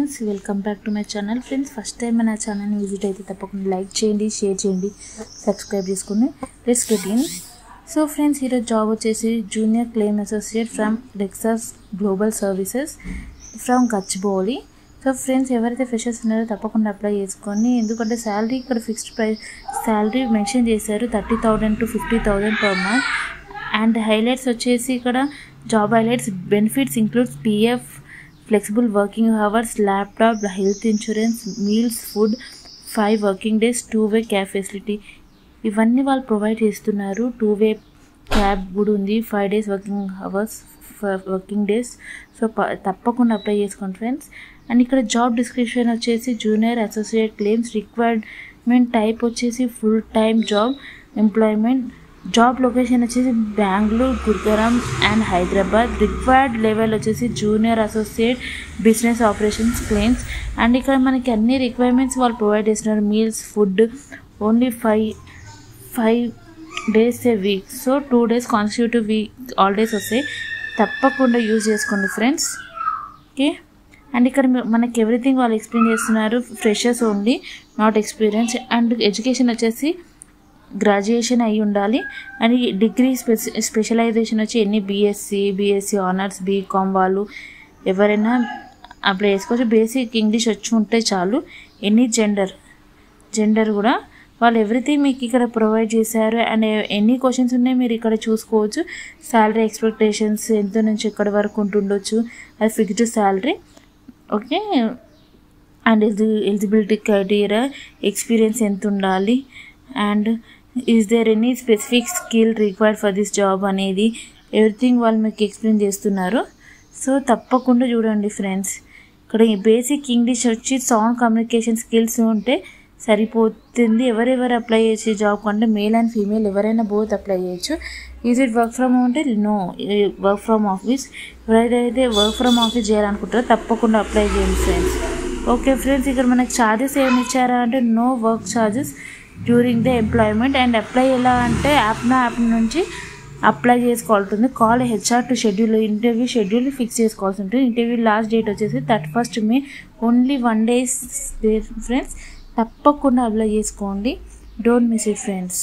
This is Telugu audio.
Friends, welcome back to my channel. Friends, first time నా ఛానల్ని విజిట్ అయితే తప్పకుండా లైక్ చేయండి, షేర్ చేయండి, సబ్స్క్రైబ్ చేసుకోండి. Let's get in. So friends, ఈరోజు జాబ్ వచ్చేసి junior claim associate from Lexus global services from Gachibowli. So friends, ఎవరైతే ఫ్రెషర్స్ ఉన్నారో తప్పకుండా అప్లై చేసుకోండి. ఎందుకంటే శాలరీ ఇక్కడ ఫిక్స్డ్ ప్రైస్ శాలరీ మెన్షన్ చేశారు, 30,000 to 50,000 per month. And highlights వచ్చేసి ఇక్కడ job highlights benefits includes PF, flexible working hours, laptop, health insurance, meals, food, 5 working days, 2-way cab facility. ఇవన్నీ వాళ్ళు ప్రొవైడ్ చేస్తున్నారు. 2-way క్యాబ్ కూడా ఉంది, 5 days working hours, working days. So తప్పకుండా అప్లై చేసుకోండి ఫ్రెండ్స్. అండ్ ఇక్కడ జాబ్ డిస్క్రిప్షన్ వచ్చేసి junior associate claims, requirement type వచ్చేసి full time job employment, job location వచ్చేసి Bengaluru, Gurugram and Hyderabad. Required level వచ్చేసి junior associate business operations claims. And ఇక్కడ మనకి అన్ని రిక్వైర్మెంట్స్ వాళ్ళు ప్రొవైడ్ చేస్తున్నారు. Meals, food, only 5 days a week. So 2 days constitutive week holidays వస్తాయి. తప్పకుండా యూజ్ చేసుకోండి ఫ్రెండ్స్. ఓకే. అండ్ ఇక్కడ మనకి ఎవ్రీథింగ్ వాళ్ళు ఎక్స్ప్లెయిన్ చేస్తున్నారు. Freshers only, not experience. And education వచ్చేసి గ్రాడ్యుయేషన్ అయి ఉండాలి. అండ్ డిగ్రీ స్పెషలైజేషన్ వచ్చి ఎన్ని బీఎస్సీ ఆనర్స్, బీకామ్ వాళ్ళు ఎవరైనా అప్లై చేసుకోవచ్చు. బేసిక్ ఇంగ్లీష్ వచ్చి ఉంటే చాలు. ఎనీ జెండర్ కూడా వాళ్ళు ఎవ్రీథింగ్ మీకు ఇక్కడ ప్రొవైడ్ చేశారు. అండ్ ఎన్ని క్వశ్చన్స్ ఉన్నాయి మీరు ఇక్కడ చూసుకోవచ్చు. శాలరీ ఎక్స్పెక్టేషన్స్ ఎంత నుంచి ఎక్కడి వరకు ఉంటుండొచ్చు, అది fixed salary. Okay. And eligibility criteria, experience ఎంత ఉండాలి, and is there any specific skill required for this job అనేది ఎవ్రీథింగ్ వాళ్ళు మీకు ఎక్స్ప్లెయిన్ చేస్తున్నారు. సో తప్పకుండా చూడండి ఫ్రెండ్స్. ఇక్కడ బేసిక్ ఇంగ్లీష్ వచ్చి సౌండ్ కమ్యూనికేషన్ స్కిల్స్ ఉంటే సరిపోతుంది. ఎవరెవరు అప్లై చేసే జాబ్ కంటే మేల్ అండ్ ఫీమేల్ ఎవరైనా బోత్ అప్లై చేయొచ్చు. Is it work from home అంటే నో, వర్క్ ఫ్రమ్ ఆఫీస్. ఎవరైతే వర్క్ ఫ్రమ్ ఆఫీస్ చేయాలనుకుంటారో తప్పకుండా అప్లై చేయండి ఫ్రెండ్స్. ఓకే ఫ్రెండ్స్, ఇక్కడ మనకి ఛార్జెస్ ఏమి ఇచ్చారా అంటే no work charges during the employment. And apply ఎలా అంటే యాప్ నుంచి అప్లై చేసుకోవాల్సి ఉంటుంది. Call HR to schedule, interview schedule fix చేసుకోవాల్సి ఉంటుంది. ఇంటర్వ్యూ లాస్ట్ డేట్ వచ్చేసి 31st May. Only 1 day friends. తప్పకుండా అప్లై చేసుకోండి. Don't miss it friends.